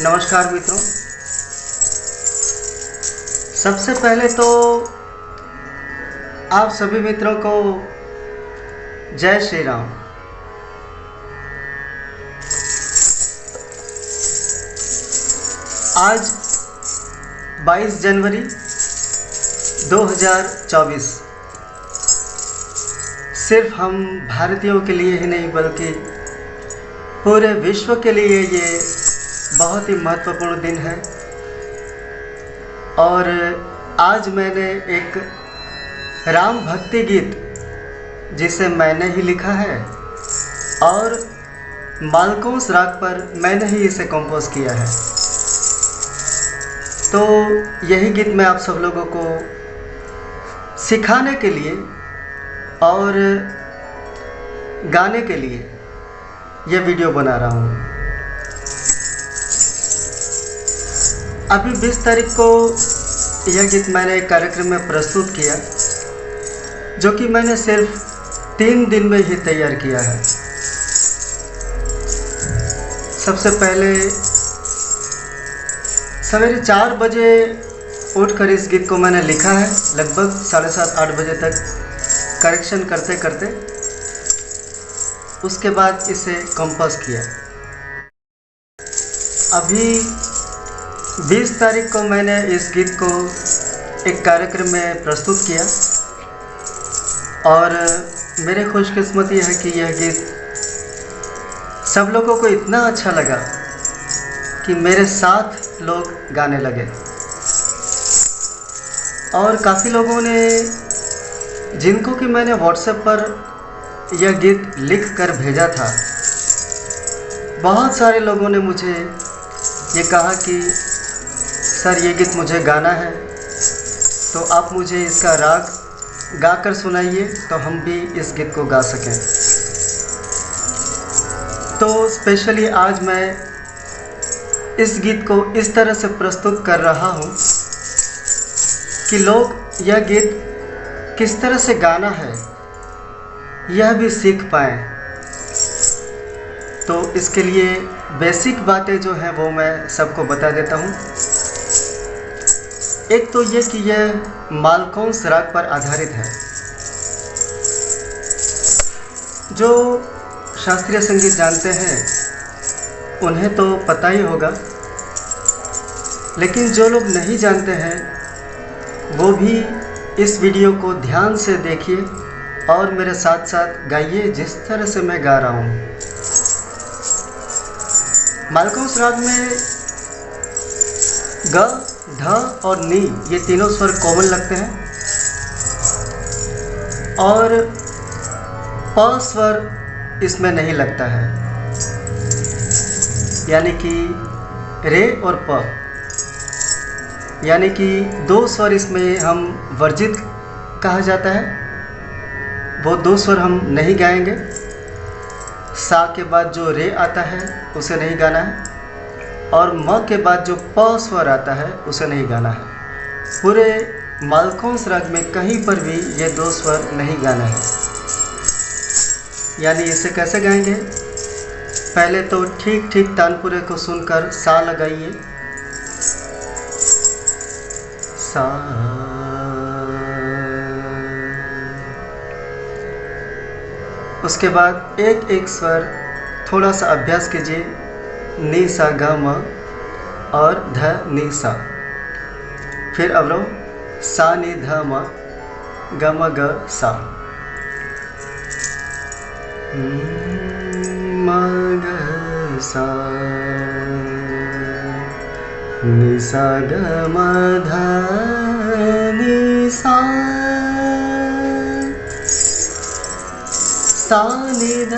नमस्कार मित्रों। सबसे पहले तो आप सभी मित्रों को जय श्री राम। आज 22 जनवरी 2024 सिर्फ हम भारतीयों के लिए ही नहीं बल्कि पूरे विश्व के लिए ये बहुत ही महत्वपूर्ण दिन है। और आज मैंने एक राम भक्ति गीत जिसे मैंने ही लिखा है और मालकोस राग पर मैंने ही इसे कंपोज किया है। तो यही गीत मैं आप सब लोगों को सिखाने के लिए और गाने के लिए ये वीडियो बना रहा हूँ। अभी 20 तारीख को यह गीत मैंने एक कार्यक्रम में प्रस्तुत किया, जो कि मैंने सिर्फ 3 दिन में ही तैयार किया है। सबसे पहले सवेरे 4 बजे उठकर इस गीत को मैंने लिखा है। लगभग 7:30-8 बजे तक करेक्शन करते करते उसके बाद इसे कंपोज किया। अभी 20 तारीख को मैंने इस गीत को एक कार्यक्रम में प्रस्तुत किया और मेरे खुशकिस्मती है कि यह गीत सब लोगों को इतना अच्छा लगा कि मेरे साथ लोग गाने लगे। और काफ़ी लोगों ने, जिनको कि मैंने व्हाट्सएप पर यह गीत लिख कर भेजा था, बहुत सारे लोगों ने मुझे ये कहा कि सर ये गीत मुझे गाना है, तो आप मुझे इसका राग गाकर सुनाइए तो हम भी इस गीत को गा सकें। तो स्पेशली आज मैं इस गीत को इस तरह से प्रस्तुत कर रहा हूँ कि लोग यह गीत किस तरह से गाना है यह भी सीख पाएँ। तो इसके लिए बेसिक बातें जो हैं वो मैं सबको बता देता हूँ। एक तो ये कि यह मालकोस राग पर आधारित है। जो शास्त्रीय संगीत जानते हैं उन्हें तो पता ही होगा, लेकिन जो लोग नहीं जानते हैं वो भी इस वीडियो को ध्यान से देखिए और मेरे साथ साथ गाइए जिस तरह से मैं गा रहा हूँ। मालकोस राग में ग, ध और नी ये तीनों स्वर कॉमन लगते हैं और प स्वर इसमें नहीं लगता है, यानी कि रे और प, यानी कि 2 स्वर इसमें हम वर्जित कहा जाता है। वो 2 स्वर हम नहीं गाएंगे। सा के बाद जो रे आता है उसे नहीं गाना है और म के बाद जो प स्वर आता है उसे नहीं गाना है। पूरे मालकोस राग में कहीं पर भी ये 2 स्वर नहीं गाना है। यानी इसे कैसे गाएंगे? पहले तो ठीक ठीक तानपुरे को सुनकर सा लगाइए, सा। उसके बाद एक एक स्वर थोड़ा सा अभ्यास कीजिए, नी सा ग म और ध नी सा। फिर अवरोह सा नी ध म ग म ग सा, म ग सा, नी सा ग म ध नी सा, सा नी ध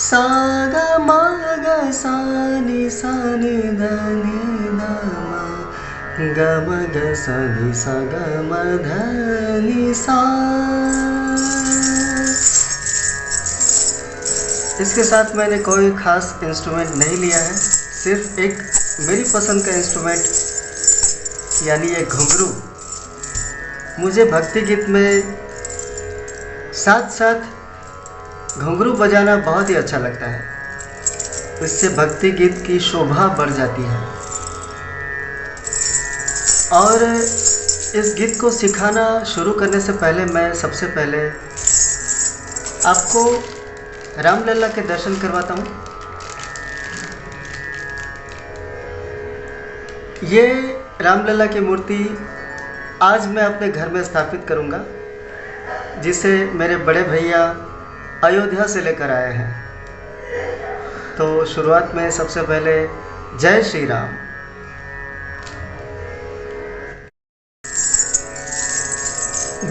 सा ग म ग सा नि सा नि ध नि ध म ग म ग सा नि सा ग म ध नि सा। इसके साथ मैंने कोई ख़ास इंस्ट्रूमेंट नहीं लिया है, सिर्फ एक मेरी पसंद का इंस्ट्रूमेंट यानी एक घुंघरू। मुझे भक्ति गीत में साथ साथ घुंघरू बजाना बहुत ही अच्छा लगता है। इससे भक्ति गीत की शोभा बढ़ जाती है। और इस गीत को सिखाना शुरू करने से पहले मैं सबसे पहले आपको रामलला के दर्शन करवाता हूँ। ये रामलला की मूर्ति आज मैं अपने घर में स्थापित करूँगा, जिसे मेरे बड़े भैया अयोध्या से लेकर आए हैं। तो शुरुआत में सबसे पहले जय श्री राम।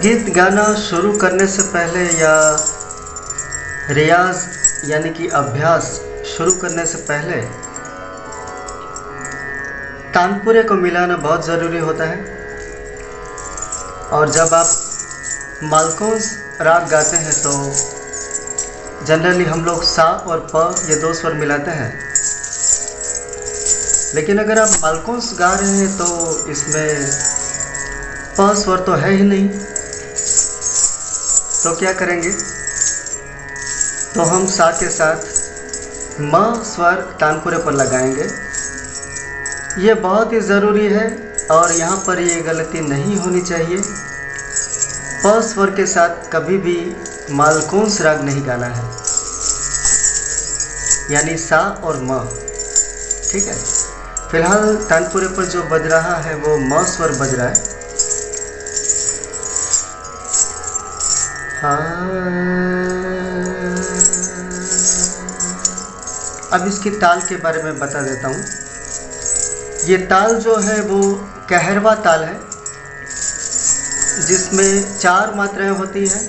गीत गाना शुरू करने से पहले या रियाज यानी कि अभ्यास शुरू करने से पहले तानपुरे को मिलाना बहुत ज़रूरी होता है। और जब आप मालकोंस राग गाते हैं तो जनरली हम लोग सा और प ये दो स्वर मिलाते हैं। लेकिन अगर आप मालकोंस गा रहे हैं तो इसमें प स्वर तो है ही नहीं, तो क्या करेंगे? तो हम सा के साथ म स्वर तानपुरे पर लगाएंगे। ये बहुत ही ज़रूरी है और यहाँ पर ये गलती नहीं होनी चाहिए। प स्वर के साथ कभी भी मालकोंस राग नहीं गाना है, यानी सा और म। ठीक है, फिलहाल तानपुरे पर जो बज रहा है वो म स्वर बज रहा है। अब इसकी ताल के बारे में बता देता हूँ। ये ताल जो है वो कहरवा ताल है, जिसमें 4 मात्राएं होती हैं।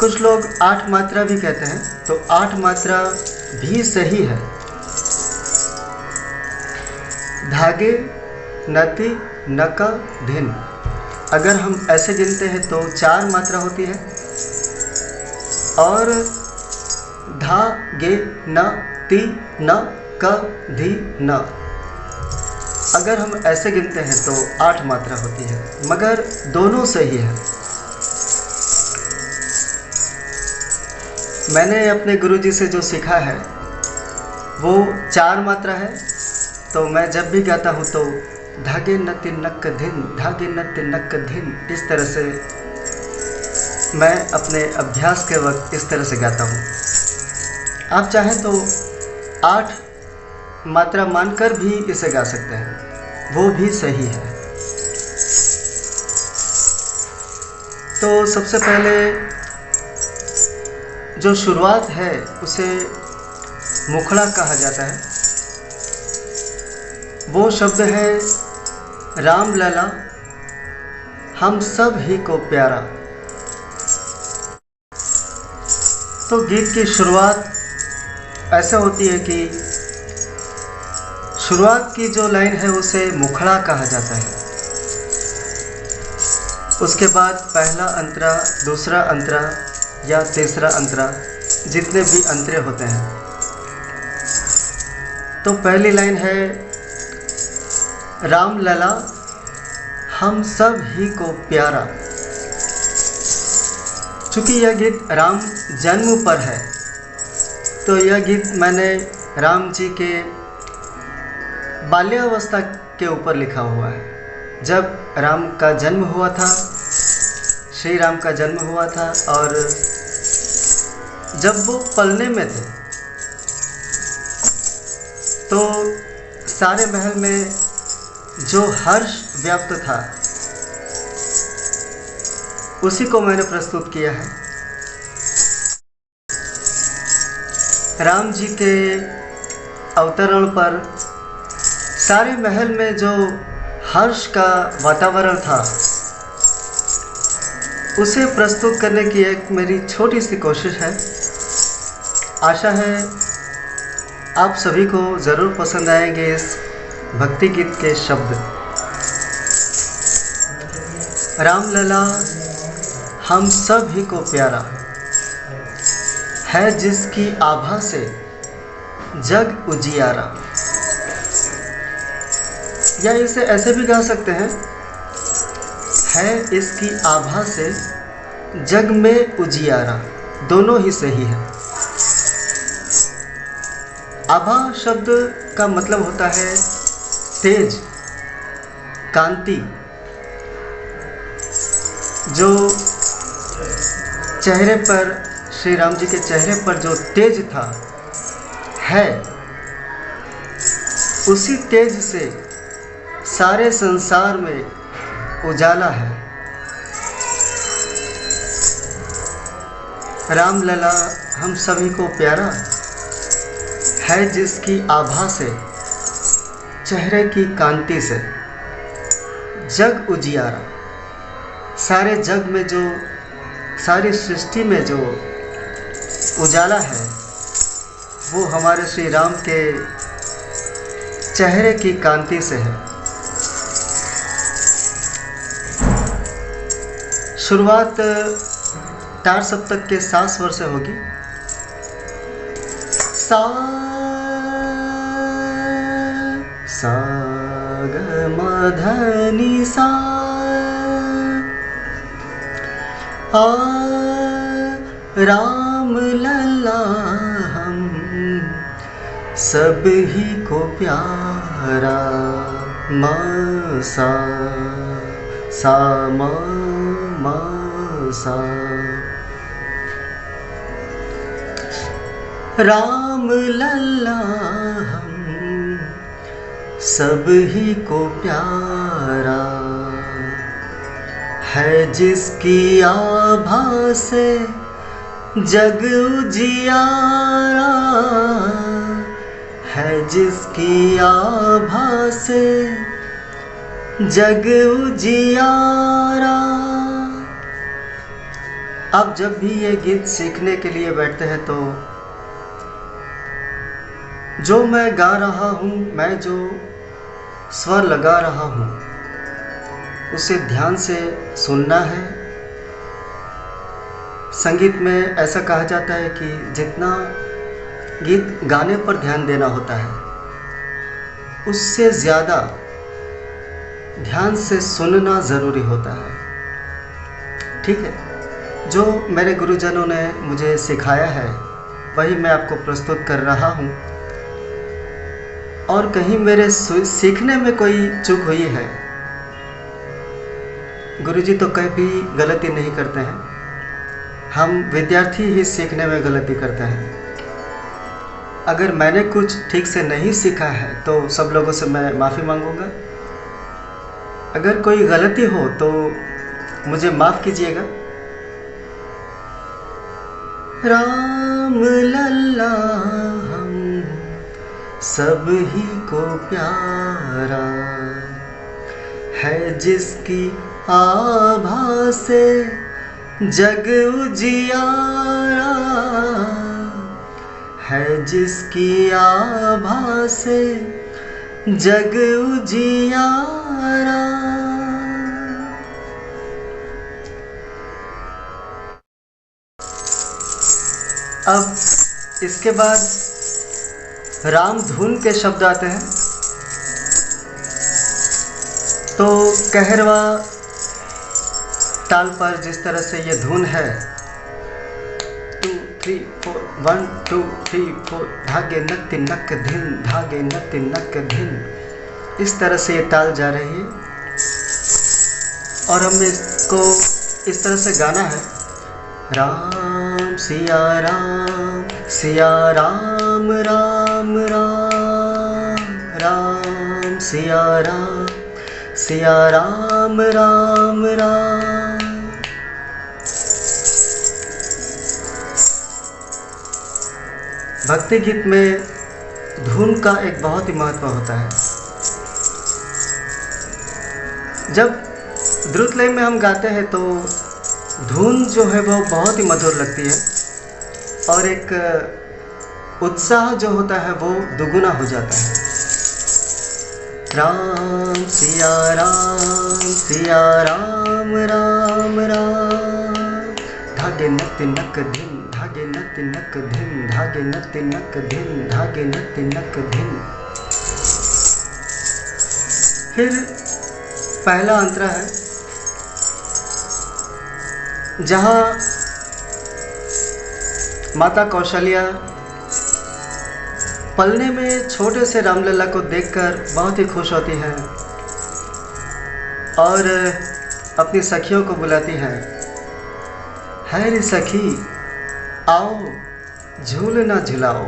कुछ लोग 8 मात्रा भी कहते हैं, तो 8 मात्रा भी सही है। धागे, नति, नक, धिन, अगर हम ऐसे गिनते हैं तो 4 मात्रा होती है। और धा, गे, न, ति, न, क, धि, न, अगर हम ऐसे गिनते हैं तो 8 मात्रा होती है, मगर दोनों सही है। मैंने अपने गुरुजी से जो सीखा है वो 4 मात्रा है। तो मैं जब भी गाता हूँ तो धागे नति नक धिन, धागे नति नक धिन, इस तरह से मैं अपने अभ्यास के वक्त इस तरह से गाता हूँ। आप चाहें तो 8 मात्रा मानकर भी इसे गा सकते हैं, वो भी सही है। तो सबसे पहले जो शुरुआत है उसे मुखड़ा कहा जाता है। वो शब्द है रामलला हम सब ही को प्यारा। तो गीत की शुरुआत ऐसा होती है कि शुरुआत की जो लाइन है उसे मुखड़ा कहा जाता है। उसके बाद पहला अंतरा, दूसरा अंतरा या तीसरा अंतरा, जितने भी अंतरे होते हैं। तो पहली लाइन है रामलला हम सब ही को प्यारा। चूँकि यह गीत राम जन्म पर है, तो यह गीत मैंने राम जी के बाल्यावस्था के ऊपर लिखा हुआ है। जब राम का जन्म हुआ था, श्री राम का जन्म हुआ था, और जब वो पलने में थे तो सारे महल में जो हर्ष व्याप्त था उसी को मैंने प्रस्तुत किया है। राम जी के अवतरण पर सारे महल में जो हर्ष का वातावरण था उसे प्रस्तुत करने की एक मेरी छोटी सी कोशिश है। आशा है आप सभी को ज़रूर पसंद आएंगे इस भक्ति गीत के शब्द। रामलला हम सब ही को प्यारा है जिसकी आभा से जग उजियारा। या इसे ऐसे भी गा सकते हैं, है इसकी आभा से जग में उजियारा। दोनों ही सही है। आभा शब्द का मतलब होता है तेज, कांति। जो चेहरे पर, श्री राम जी के चेहरे पर जो तेज था, है, उसी तेज से सारे संसार में उजाला है। राम लला हम सभी को प्यारा, है जिसकी आभा से, चेहरे की कांति से जग उजियारा। सारे जग में जो, सारी सृष्टि में जो उजाला है, वो हमारे श्री राम के चेहरे की कांति से है। शुरुआत तार सप्तक के 7 स्वर से होगी। सा सा ग म ध नि सा, आ राम लला हम सब ही को प्यारा। म सा सा म सा। राम लला हम सब ही को प्यारा, है जिसकी आभा से जग उजियारा। है जिसकी आभा से जग उजियारा। आप जब भी ये गीत सीखने के लिए बैठते हैं तो जो मैं गा रहा हूँ, मैं जो स्वर लगा रहा हूँ, उसे ध्यान से सुनना है। संगीत में ऐसा कहा जाता है कि जितना गीत गाने पर ध्यान देना होता है, उससे ज़्यादा ध्यान से सुनना ज़रूरी होता है। ठीक है, जो मेरे गुरुजनों ने मुझे सिखाया है वही मैं आपको प्रस्तुत कर रहा हूँ। और कहीं मेरे सीखने में कोई चूक हुई है, गुरुजी तो कभी गलती नहीं करते हैं, हम विद्यार्थी ही सीखने में गलती करते हैं। अगर मैंने कुछ ठीक से नहीं सीखा है तो सब लोगों से मैं माफ़ी मांगूंगा। अगर कोई गलती हो तो मुझे माफ़ कीजिएगा। राम लला हम सब ही को प्यारा, है जिसकी आभा से जग उजियारा। है जिसकी आभा से जग उजियारा। अब इसके बाद राम धुन के शब्द आते हैं। तो कहरवा ताल पर जिस तरह से ये धुन है, 2 3 4 1 2 3 4, धागे नत्ति नक धिन, धागे नत्ति नक धिन, इस तरह से ये ताल जा रही है। और हमें इसको इस तरह से गाना है। राम सिया राम सिया राम राम राम, राम सिया राम सिया राम राम राम। भक्ति गीत में धुन का एक बहुत ही महत्व होता है। जब द्रुत लय में हम गाते हैं तो धुन जो है वो बहुत ही मधुर लगती है और एक उत्साह जो होता है वो दुगुना हो जाता है। राम सिया राम राम राम, धागे नत्ति नक धिन, धागे नत्ति तिनक धिन धागे न तिनक धिन धागे न तिनक धिन। फिर पहला अंतरा है जहाँ माता कौशल्या पलने में छोटे से रामलला को देखकर बहुत ही खुश होती हैं और अपनी सखियों को बुलाती हैं, है रे सखी आओ झूलना झुलाओ।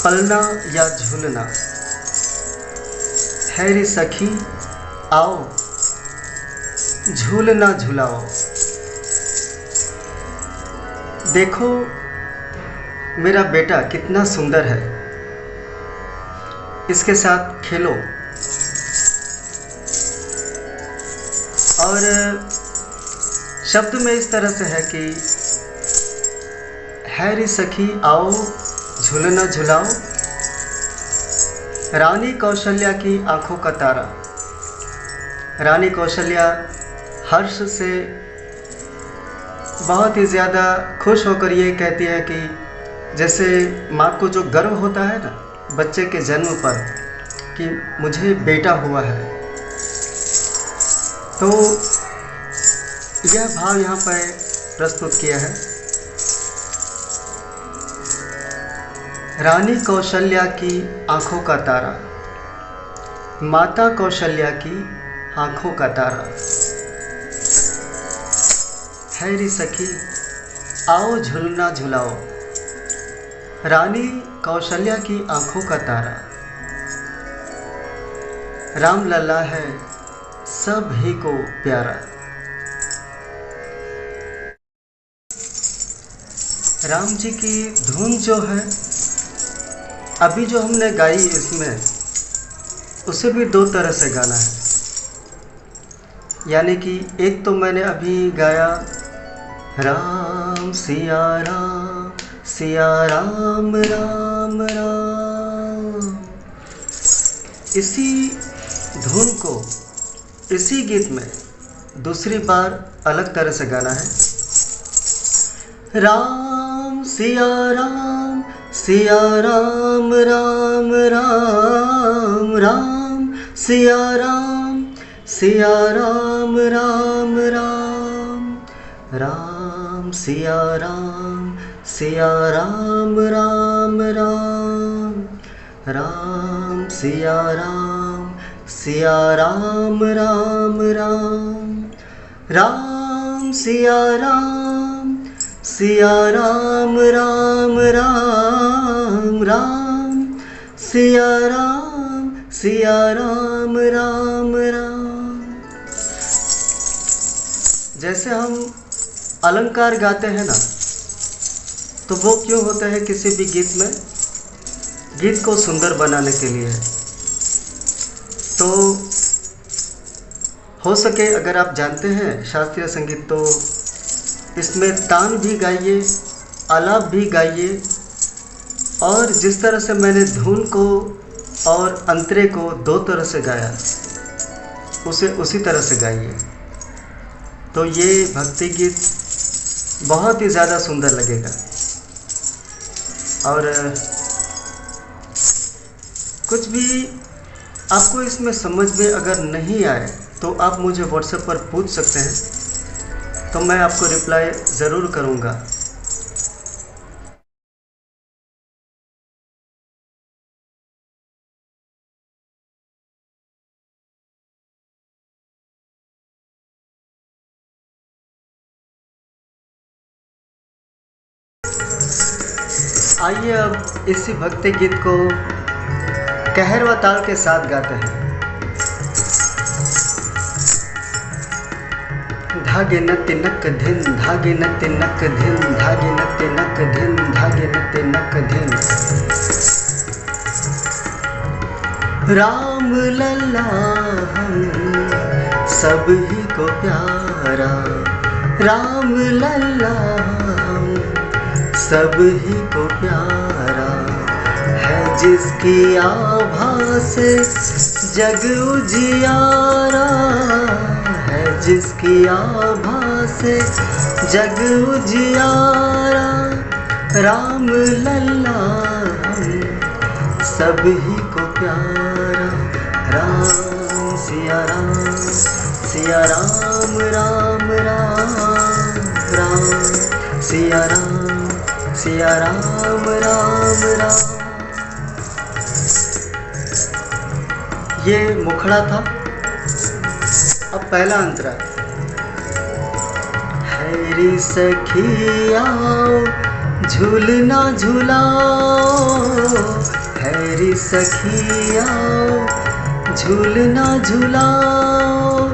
पलना या झूलना, है रे सखी आओ झूलना झुलाओ। देखो मेरा बेटा कितना सुंदर है, इसके साथ खेलो। और शब्द में इस तरह से है कि है रे सखी आओ झूलना झुलाओ। रानी कौशल्या की आंखों का तारा। रानी कौशल्या हर्ष से बहुत ही ज़्यादा खुश होकर ये कहती है कि जैसे माँ को जो गर्व होता है ना बच्चे के जन्म पर कि मुझे बेटा हुआ है, तो यह भाव यहाँ पर प्रस्तुत किया है। रानी कौशल्या की आंखों का तारा, माता कौशल्या की आंखों का तारा, है रे सखी आओ झूलना झुलाओ। रानी कौशल्या की आंखों का तारा, राम लल्ला है सभी को प्यारा। राम जी की धुन जो है अभी जो हमने गाई इसमें, उसे भी दो तरह से गाना है। यानी कि एक तो मैंने अभी गाया राम सिया राम सिया राम राम राम, इसी धुन को इसी गीत में दूसरी बार अलग तरह से गाना है। राम सिया राम सिया राम राम राम राम सिया राम राम राम राम सिया राम राम राम राम सिया राम राम राम सिया राम राम राम सिया राम राम। जैसे हम अलंकार गाते हैं ना, तो वो क्यों होता है किसी भी गीत में? गीत को सुंदर बनाने के लिए। तो हो सके अगर आप जानते हैं शास्त्रीय संगीत, तो इसमें तान भी गाइए, आलाप भी गाइए, और जिस तरह से मैंने धुन को और अंतरे को दो तरह से गाया, उसे उसी तरह से गाइए। तो ये भक्ति गीत बहुत ही ज़्यादा सुंदर लगेगा। और कुछ भी आपको इसमें समझ में अगर नहीं आए तो आप मुझे व्हाट्सएप पर पूछ सकते हैं, तो मैं आपको रिप्लाई ज़रूर करूँगा। आइए अब इसी भक्ति गीत को कहर व ताल के साथ गाते हैं। धागे न तिनक धिन धागे न तिनक धिन धागे न तिनक धिन धागे न तिनक धिन। राम लल्ला हम सभी को प्यारा, राम लल्ला हम सभी को प्यारा, है जिसकी आभा से जग उजियारा, है जिसकी आभा से जग उजियारा, राम लल्ला हम सभी को प्यारा। राम सिया राम, सिया राम राम राम, राम सिया राम, सिया राम राम राम। ये मुखड़ा था। अब पहला अंतरा। हैरी सखिया झूलना झूलाओ, हैरी सखिया झूलना झूलाओ,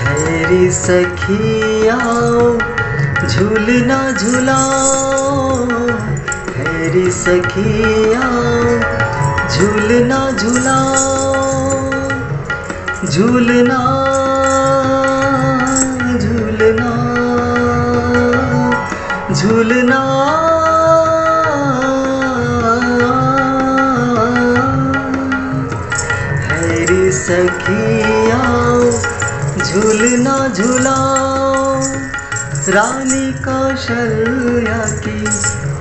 हैरी सखिया झूलना झूलाओ, हैरी सखिया झूलना झूलाओ, झूलना झूलना झूलना हैरी सखिया झूलना झूलाओ। रानी कौशल्या की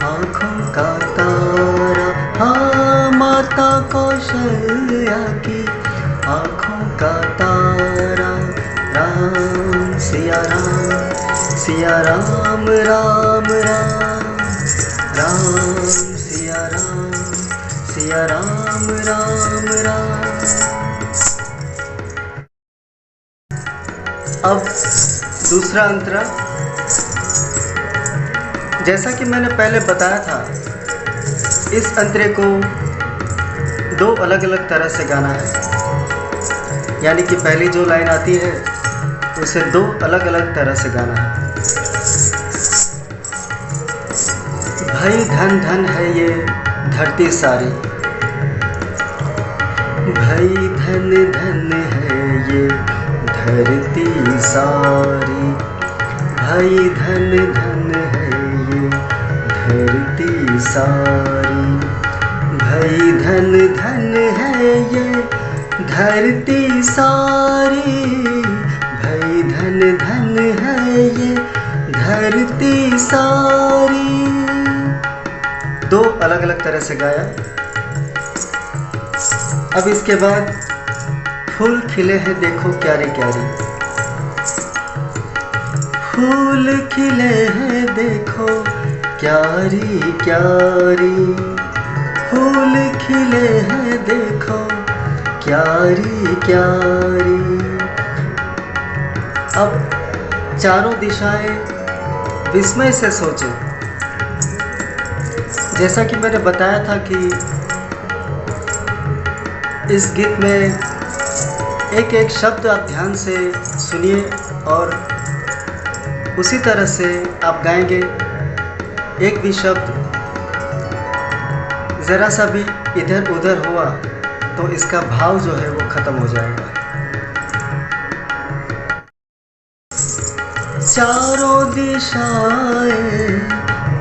आँखों का तारा, हाँ माता कौशल्या की आँखों का तारा। राम सिया राम, सिया राम राम राम, राम सिया राम, सिया राम राम राम। अब दूसरा अंतरा। जैसा कि मैंने पहले बताया था, इस अंतरे को दो अलग अलग तरह से गाना है। यानी कि पहली जो लाइन आती है उसे दो अलग अलग तरह से गाना है। भाई धन धन है ये धरती सारी, भाई धन धन है ये धरती सारी, भाई धन धन है ये धरती सारी, भाई धन धन है ये धरती सारी, भाई धन धन है ये धरती सारी। दो अलग अलग तरह से गाया। अब इसके बाद फूल खिले हैं देखो क्यारी क्यारी, फूल खिले हैं देखो क्यारी क्यारी, फूल खिले हैं देखो क्यारी क्यारी। अब चारों दिशाएं विस्मय से सोचें। जैसा कि मैंने बताया था कि इस गीत में एक एक शब्द आप ध्यान से सुनिए और उसी तरह से आप गाएंगे। एक भी शब्द ज़रा सा भी इधर उधर हुआ तो इसका भाव जो है वो ख़त्म हो जाएगा। चारों दिशाएं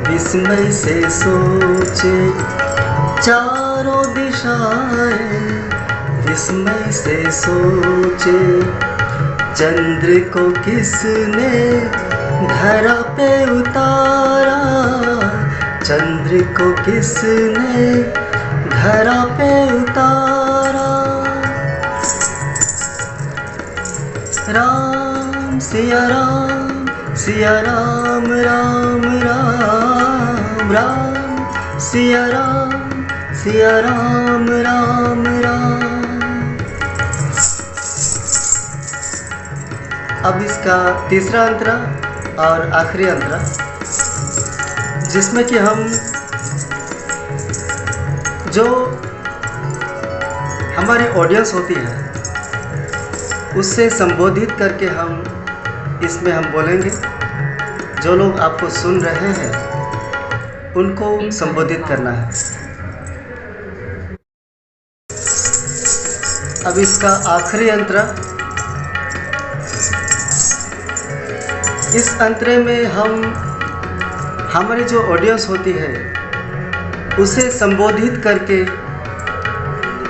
विस्मय से सोचे, चारों दिशाएं विस्मय से सोचे, चंद्र को किसने धरा पे उतारा, चंद्र को किसने धरा पे उतारा। राम सिया राम, सिया राम राम राम, राम सिया राम, सिया राम राम राम। अब इसका तीसरा अंतरा और आखिरी अंतरा, जिसमें कि हम जो हमारी ऑडियंस होती है उससे संबोधित करके हम इसमें हम बोलेंगे। जो लोग आपको सुन रहे हैं उनको संबोधित करना है। अब इसका आखिरी अंतरा, इस अंतरे में हम हमारी जो ऑडियंस होती है उसे संबोधित करके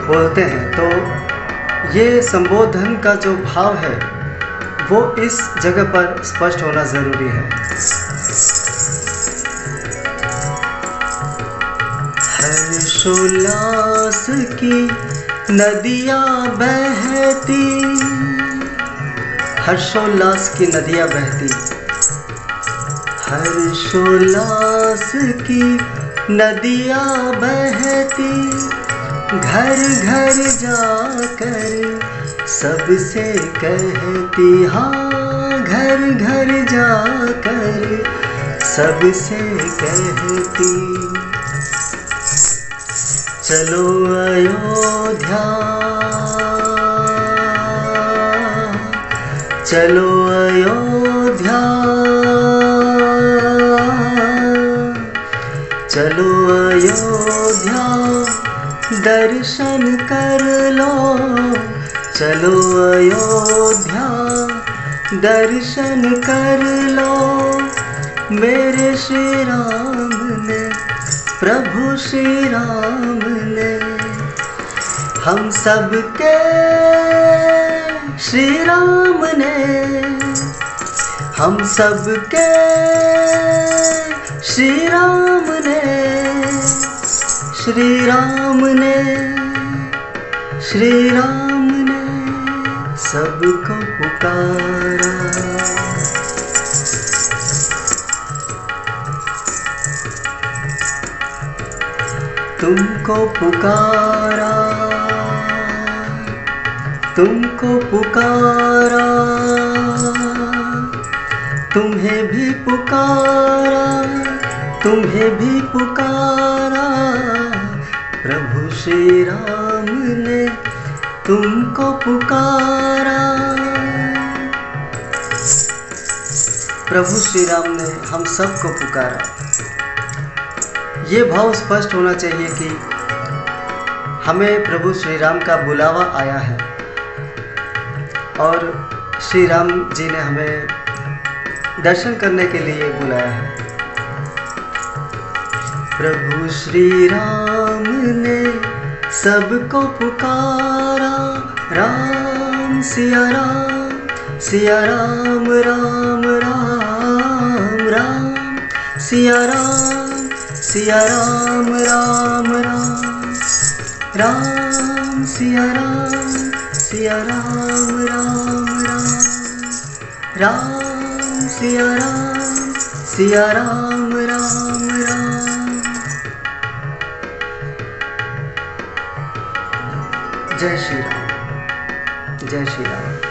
बोलते हैं। तो ये संबोधन का जो भाव है वो इस जगह पर स्पष्ट होना ज़रूरी है। हर्षोल्लास की नदियाँ बहती, हर्षोल्लास की नदियाँ बहती, हर्षोल्लास की नदियाँ बहती, घर घर जाकर सबसे कहती, हाँ घर घर जाकर सबसे कहती, चलो अयोध्या, चलो अयोध्या, चलो अयोध्या दर्शन कर लो, चलो अयोध्या दर्शन कर लो, मेरे श्री राम ने, प्रभु श्री राम ने हम सब के श्री राम ने, हम सब के श्री राम ने, श्री राम ने, श्री राम ने सबको पुकारा। तुमको पुकारा, तुमको पुकारा, तुम्हें भी पुकारा, तुम्हें भी पुकारा, प्रभु श्री राम ने तुमको पुकारा। प्रभु श्री राम ने हम सबको पुकारा। ये भाव स्पष्ट होना चाहिए कि हमें प्रभु श्री राम का बुलावा आया है और श्री राम जी ने हमें दर्शन करने के लिए बुलाया है। प्रभु श्री राम ने सबको पुकारा, राम सिया राम, सिया राम राम राम राम, सिया राम, सिया राम राम राम, राम सिया राम, सिया राम राम राम, राम सिया राम, सिया राम राम राम। जय श्री राम, जय श्री राम।